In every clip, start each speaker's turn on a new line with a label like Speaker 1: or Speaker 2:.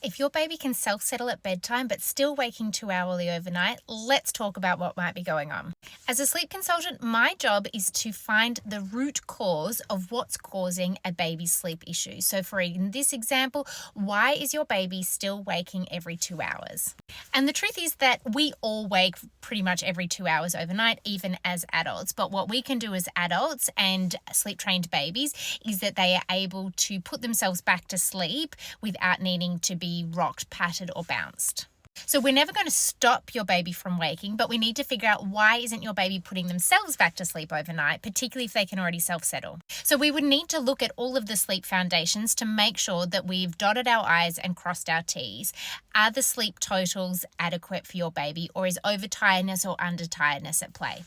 Speaker 1: If your baby can self-settle at bedtime but still waking too hourly overnight, let's talk about what might be going on. As a sleep consultant, my job is to find the root cause of what's causing a baby's sleep issue. So in this example, why is your baby still waking every 2 hours? And the truth is that we all wake pretty much every 2 hours overnight, even as adults. But what we can do as adults and sleep-trained babies is that they are able to put themselves back to sleep without needing to be rocked, patted, or bounced. So we're never going to stop your baby from waking, but we need to figure out why isn't your baby putting themselves back to sleep overnight, particularly if they can already self-settle. So we would need to look at all of the sleep foundations to make sure that we've dotted our I's and crossed our T's. Are the sleep totals adequate for your baby, or is overtiredness or undertiredness at play?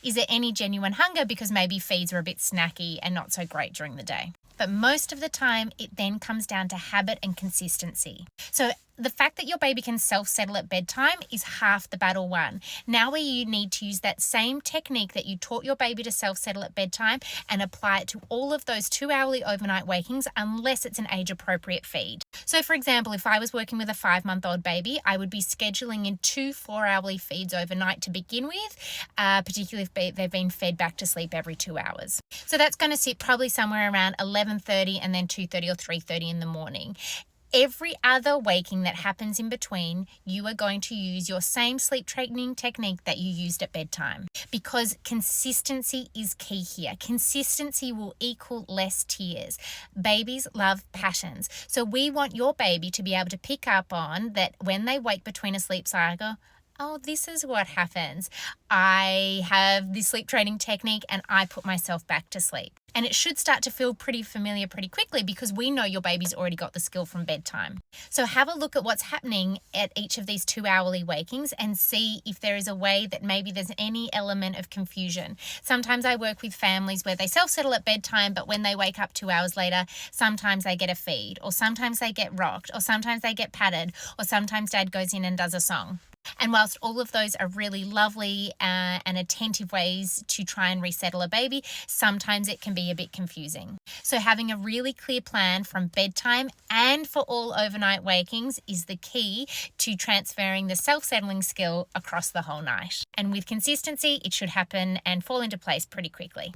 Speaker 1: Is there any genuine hunger because maybe feeds are a bit snacky and not so great during the day? But most of the time, it then comes down to habit and consistency. So the fact that your baby can self-settle at bedtime is half the battle won. Now you need to use that same technique that you taught your baby to self-settle at bedtime and apply it to all of those 2 hourly overnight wakings unless it's an age-appropriate feed. So for example, if I was working with a 5-month-old baby, I would be scheduling in 2 4-hourly feeds overnight to begin with, particularly if they've been fed back to sleep every 2 hours. So that's going to sit probably somewhere around 11:30 and then 2:30 or 3:30 in the morning. Every other waking that happens in between, you are going to use your same sleep training technique that you used at bedtime, because consistency is key here. Consistency will equal less tears. Babies love patterns. So we want your baby to be able to pick up on that when they wake between a sleep cycle. Oh, this is what happens. I have this sleep training technique and I put myself back to sleep. And it should start to feel pretty familiar pretty quickly because we know your baby's already got the skill from bedtime. So have a look at what's happening at each of these 2 hourly wakings and see if there is a way that maybe there's any element of confusion. Sometimes I work with families where they self-settle at bedtime, but when they wake up 2 hours later, sometimes they get a feed, or sometimes they get rocked, or sometimes they get patted, or sometimes dad goes in and does a song. And whilst all of those are really lovely and attentive ways to try and resettle a baby, sometimes it can be a bit confusing. So having a really clear plan from bedtime and for all overnight wakings is the key to transferring the self-settling skill across the whole night. And with consistency, it should happen and fall into place pretty quickly.